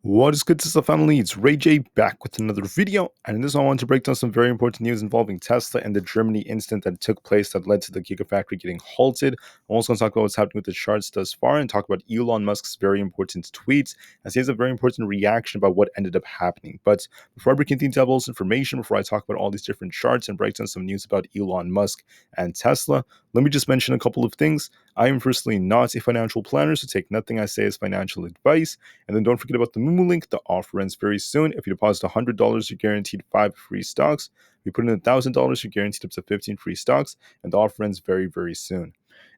What is good, Tesla family? It's Ray J back with another video, and in this one I want to break down some very important news involving Tesla and the Germany incident that took place that led to the Gigafactory getting halted. I'm also going to talk about what's happening with the charts thus far and talk about Elon Musk's very important tweets, as he has a very important reaction about what ended up happening. But before I break into detail all this information, before I talk about all these different charts and break down some news about Elon Musk and Tesla, let me just mention a couple of things. I am personally not a financial planner, so take nothing I say as financial advice. And then don't forget about the Moomoo link. The offer ends very soon. If you deposit $100, you're guaranteed 5 free stocks. If you put in $1,000, you're guaranteed up to 15 free stocks. And the offer ends very, very soon.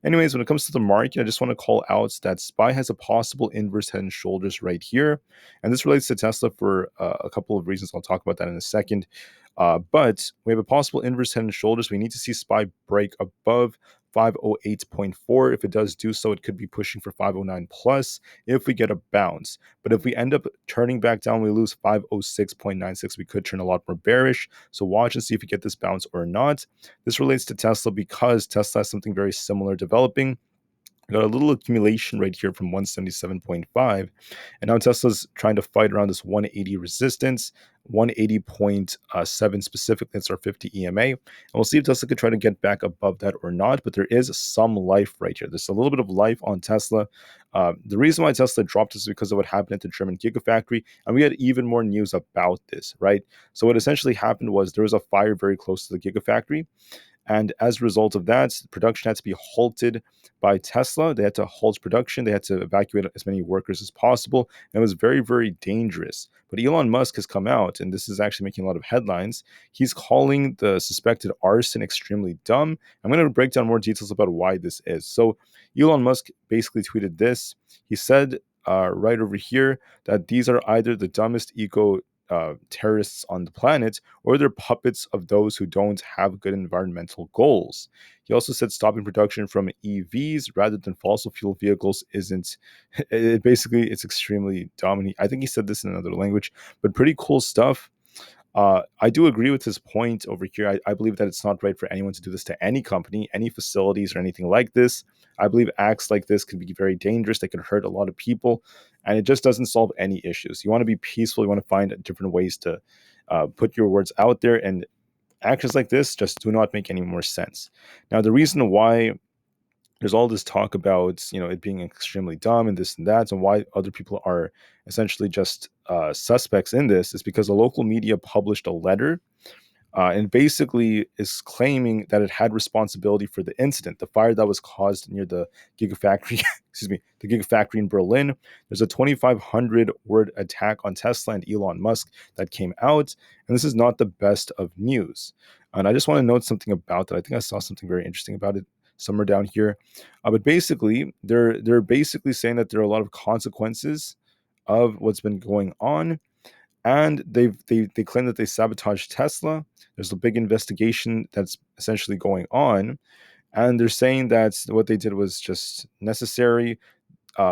Anyways, when it comes to the market, I just want to call out that SPY has a possible inverse head and shoulders right here. And this relates to Tesla for a couple of reasons. I'll talk about that in a second. But we have a possible inverse head and shoulders. We need to see SPY break above 508.4. If it does do so, it could be pushing for 509 plus if we get a bounce. But if we end up turning back down, we lose 506.96. We could turn a lot more bearish. So watch and see if we get this bounce or not. This relates to Tesla because Tesla has something very similar developing. We got a little accumulation right here from 177.5. And now Tesla's trying to fight around this 180 resistance, 180.7 specifically. That's our 50 EMA. And we'll see if Tesla could try to get back above that or not. But there is some life right here. There's a little bit of life on Tesla. The reason why Tesla dropped is because of what happened at the German Gigafactory. And we had even more news about this, right? So what essentially happened was there was a fire very close to the Gigafactory. And as a result of that, production had to be halted by Tesla. They had to halt production. They had to evacuate as many workers as possible. And it was very, very dangerous. But Elon Musk has come out, and this is actually making a lot of headlines. He's calling the suspected arson extremely dumb. I'm going to break down more details about why this is. So Elon Musk basically tweeted this. He said right over here that these are either the dumbest terrorists on the planet, or they're puppets of those who don't have good environmental goals. He also said stopping production from EVs rather than fossil fuel vehicles isn't. It's extremely dumb. I think he said this in another language, but pretty cool stuff. I do agree with his point over here. I believe that it's not right for anyone to do this to any company, any facilities, or anything like this. I believe acts like this can be very dangerous. They can hurt a lot of people, and it just doesn't solve any issues. You want to be peaceful. You want to find different ways to put your words out there, and actions like this just do not make any more sense. Now, the reason why there's all this talk about it being extremely dumb and this and that, and why other people are essentially just suspects in this is because the local media published a letter and basically is claiming that it had responsibility for the incident, the fire that was caused near the Gigafactory, excuse me, the Gigafactory in Berlin. There's a 2,500 word attack on Tesla and Elon Musk that came out, and this is not the best of news. And I just want to note something about that. I think I saw something very interesting about it somewhere down here. But basically, they're basically saying that there are a lot of consequences of what's been going on, and they claim that they sabotaged Tesla. There's a big investigation that's essentially going on, and they're saying that what they did was just necessary.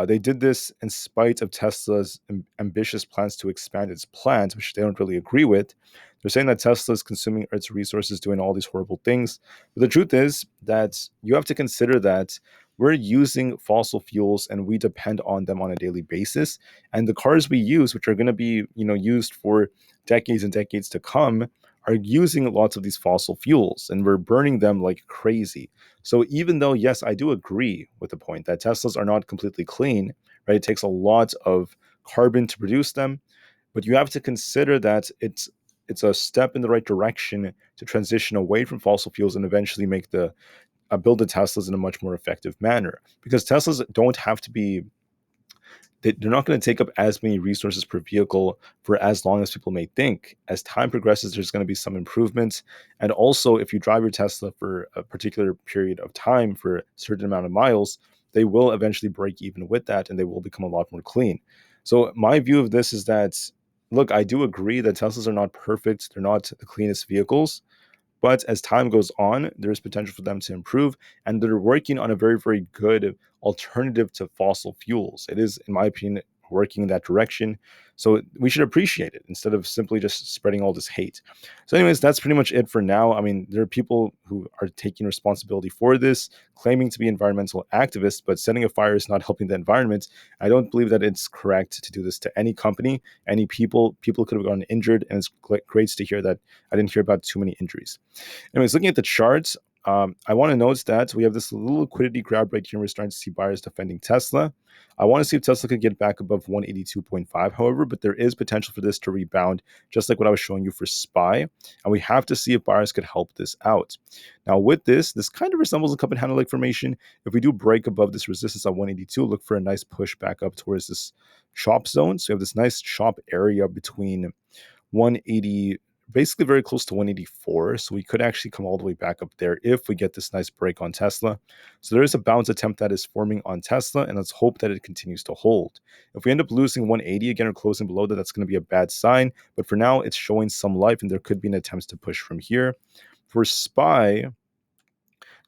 They did this in spite of Tesla's ambitious plans to expand its plant, which they don't really agree with. They're saying that Tesla is consuming its resources, doing all these horrible things. But the truth is that you have to consider that we're using fossil fuels and we depend on them on a daily basis. And the cars we use, which are going to be used for decades and decades to come, are using lots of these fossil fuels, and we're burning them like crazy. So even though, yes, I do agree with the point that Teslas are not completely clean, right? It takes a lot of carbon to produce them, but you have to consider that it's a step in the right direction to transition away from fossil fuels and eventually make the build the Teslas in a much more effective manner. Because Teslas don't have to be they're not going to take up as many resources per vehicle for as long as people may think. As time progresses, there's going to be some improvements. And also, if you drive your Tesla for a particular period of time for a certain amount of miles, they will eventually break even with that and they will become a lot more clean. So my view of this is that, look, I do agree that Teslas are not perfect. They're not the cleanest vehicles. But as time goes on, there's potential for them to improve, and they're working on a very, very good alternative to fossil fuels. It is, in my opinion, working in that direction. So we should appreciate it instead of simply just spreading all this hate. So, anyways, that's pretty much it for now. I mean, there are people who are taking responsibility for this, claiming to be environmental activists, but setting a fire is not helping the environment. I don't believe that it's correct to do this to any company, any people. People could have gotten injured, and it's great to hear that I didn't hear about too many injuries. Anyways, looking at the charts, I want to note that we have this little liquidity grab right here. We're starting to see buyers defending Tesla. I want to see if Tesla could get back above 182.5, however, but there is potential for this to rebound, just like what I was showing you for SPY. And we have to see if buyers could help this out. Now, with this kind of resembles a cup and handle-like formation. If we do break above this resistance at 182, look for a nice push back up towards this chop zone. So we have this nice chop area between 180, basically very close to 184. So we could actually come all the way back up there if we get this nice break on Tesla. So there is a bounce attempt that is forming on Tesla, and let's hope that it continues to hold. If we end up losing 180 again or closing below that, that's going to be a bad sign. But for now, it's showing some life, and there could be an attempt to push from here. For SPY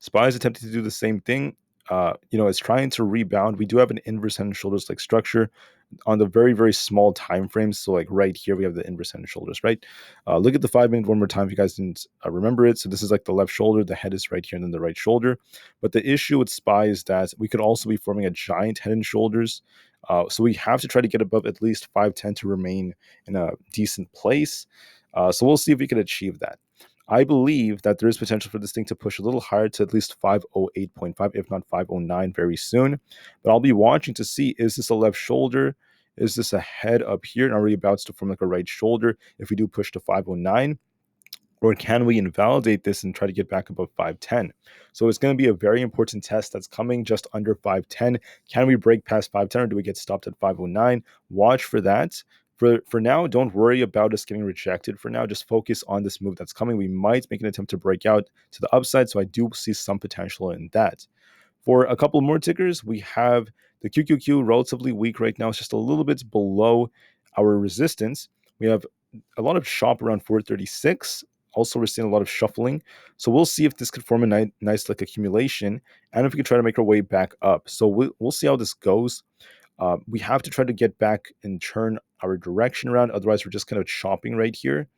is attempting to do the same thing. It's trying to rebound. We do have an inverse head and shoulders like structure on the very, very small time frames. So like right here, we have the inverse head and shoulders, right? Look at the 5 minute one more time if you guys didn't remember it. So this is like the left shoulder, the head is right here, and then the right shoulder. But the issue with SPY is that we could also be forming a giant head and shoulders. So we have to try to get above at least 510 to remain in a decent place. So we'll see if we can achieve that. I believe that there is potential for this thing to push a little higher to at least 508.5, if not 509 very soon. But I'll be watching to see, is this a left shoulder? Is this a head up here? And are we about to form like a right shoulder if we do push to 509? Or can we invalidate this and try to get back above 510? So it's going to be a very important test that's coming just under 510. Can we break past 510 or do we get stopped at 509? Watch for that. For now, don't worry about us getting rejected for now. Just focus on this move that's coming. We might make an attempt to break out to the upside, so I do see some potential in that. For a couple more tickers, we have the QQQ relatively weak right now. It's just a little bit below our resistance. We have a lot of shop around 436. Also, we're seeing a lot of shuffling. So we'll see if this could form a nice like accumulation and if we can try to make our way back up. So we'll see how this goes. We have to try to get back and turn our direction around. Otherwise, we're just kind of chopping right here.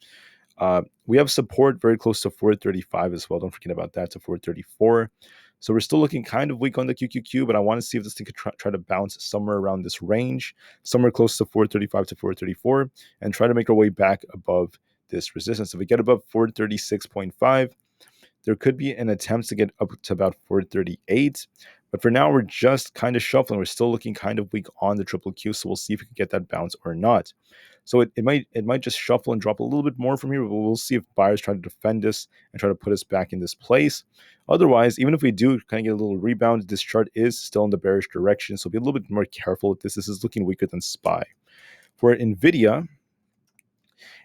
We have support very close to 435 as well. Don't forget about that, to 434. So we're still looking kind of weak on the QQQ, but I want to see if this thing could try to bounce somewhere around this range, somewhere close to 435 to 434, and try to make our way back above this resistance. If we get above 436.5, there could be an attempt to get up to about 438. But for now, we're just kind of shuffling. We're still looking kind of weak on the triple Q, so we'll see if we can get that bounce or not. So it might just shuffle and drop a little bit more from here, but we'll see if buyers try to defend us and try to put us back in this place. Otherwise, even if we do kind of get a little rebound, this chart is still in the bearish direction, so be a little bit more careful with this. This is looking weaker than SPY. For Nvda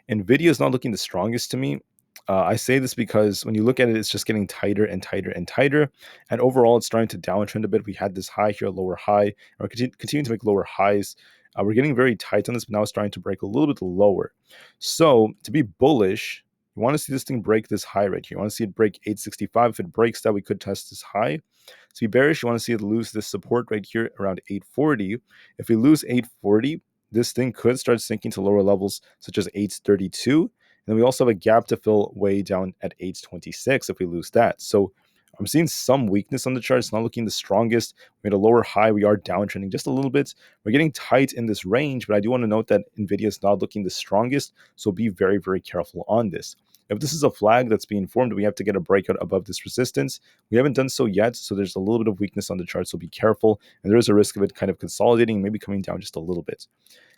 is not looking the strongest to me. I say this because when you look at it, it's just getting tighter and tighter and tighter. And overall, it's starting to downtrend a bit. We had this high here, lower high, and we're continuing to make lower highs. We're getting very tight on this, but now it's starting to break a little bit lower. So to be bullish, you want to see this thing break this high right here. You want to see it break 865. If it breaks that, we could test this high. To be bearish, you want to see it lose this support right here around 840. If we lose 840, this thing could start sinking to lower levels such as 832. And then we also have a gap to fill way down at 826 if we lose that. So I'm seeing some weakness on the chart. It's not looking the strongest. We made a lower high. We are downtrending just a little bit. We're getting tight in this range, but I do want to note that Nvidia is not looking the strongest. So be very, very careful on this. If this is a flag that's being formed, we have to get a breakout above this resistance. We haven't done so yet, so there's a little bit of weakness on the chart, so be careful. And there is a risk of it kind of consolidating, maybe coming down just a little bit.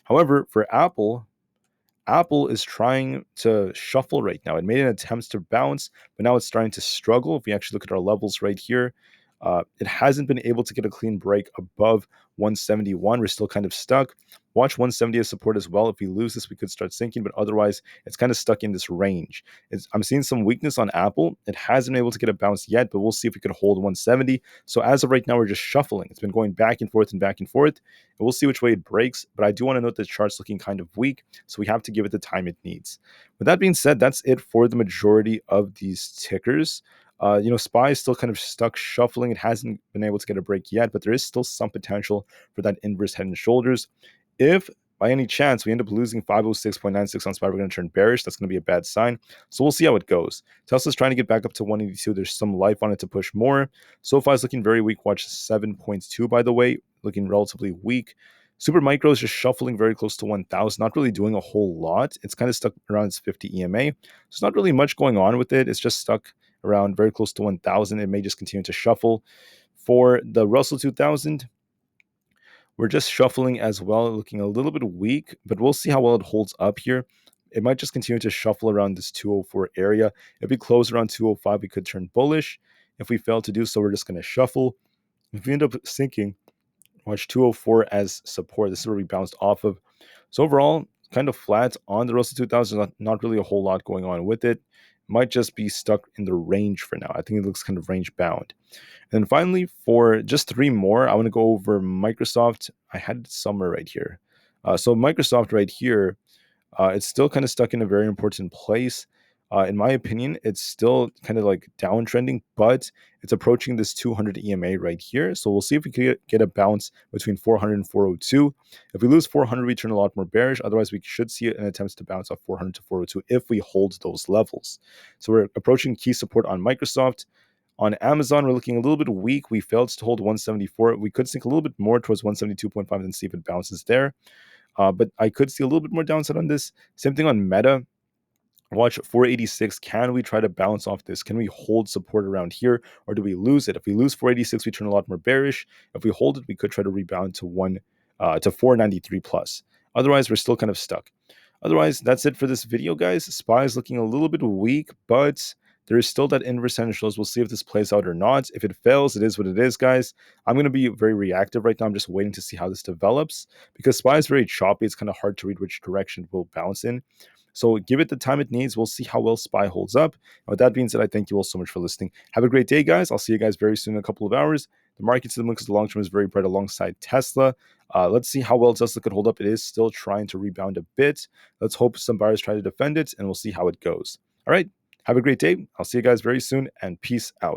However, for Aapl is trying to shuffle right now. It made an attempt to bounce, but now it's starting to struggle. If we actually look at our levels right here, it hasn't been able to get a clean break above 171. We're still kind of stuck. Watch 170 as support as well. If we lose this, we could start sinking, but otherwise, it's kind of stuck in this range. I'm seeing some weakness on Aapl. It hasn't been able to get a bounce yet, but we'll see if we could hold 170. So as of right now, we're just shuffling. It's been going back and forth and back and forth, and we'll see which way it breaks. But I do want to note that the chart's looking kind of weak, so we have to give it the time it needs. With that being said, that's it for the majority of these tickers. SPY is still kind of stuck shuffling. It hasn't been able to get a break yet, but there is still some potential for that inverse head and shoulders. If by any chance we end up losing 506.96 on SPY, we're going to turn bearish. That's going to be a bad sign. So we'll see how it goes. Tesla's trying to get back up to 182. There's some life on it to push more. SoFi is looking very weak. Watch 7.2, by the way, looking relatively weak. Super Micro is just shuffling very close to 1,000, not really doing a whole lot. It's kind of stuck around its 50 EMA. There's not really much going on with it. It's just stuck around very close to 1,000. It may just continue to shuffle. For the Russell 2000, we're just shuffling as well, looking a little bit weak, but we'll see how well it holds up here. It might just continue to shuffle around this 204 area. If we close around 205, we could turn bullish. If we fail to do so, we're just going to shuffle. If we end up sinking, watch 204 as support. This is where we bounced off of. So overall, kind of flat on the Russell 2000. Not really a whole lot going on with it. Might just be stuck in the range for now. I think it looks kind of range bound. And then finally, for just three more, I want to go over Microsoft. I had it somewhere right here. So Microsoft right here, it's still kind of stuck in a very important place. In my opinion, it's still kind of like downtrending, but it's approaching this 200 EMA right here. So we'll see if we can get a bounce between 400 and 402. If we lose 400, we turn a lot more bearish. Otherwise, we should see an attempt to bounce off 400 to 402 if we hold those levels. So we're approaching key support on Microsoft. On Amazon, we're looking a little bit weak. We failed to hold 174. We could sink a little bit more towards 172.5 and see if it bounces there. But I could see a little bit more downside on this. Same thing on Meta. Watch 486. Can we try to bounce off this? Can we hold support around here, or do we lose it? If we lose 486, we turn a lot more bearish. If we hold it, we could try to rebound to 493 plus. Otherwise, we're still kind of stuck. Otherwise, that's it for this video, guys. SPY is looking a little bit weak, but there is still that inverse essentials. We'll see if this plays out or not. If it fails, it is what it is, guys. I'm going to be very reactive right now. I'm just waiting to see how this develops because SPY is very choppy. It's kind of hard to read which direction it will bounce in. So give it the time it needs. We'll see how well SPY holds up. And with that being said, I thank you all so much for listening. Have a great day, guys. I'll see you guys very soon in a couple of hours. The market still looks the long term is very bright alongside Tesla. Let's see how well Tesla could hold up. It is still trying to rebound a bit. Let's hope some buyers try to defend it, and we'll see how it goes. All right. Have a great day. I'll see you guys very soon, and peace out.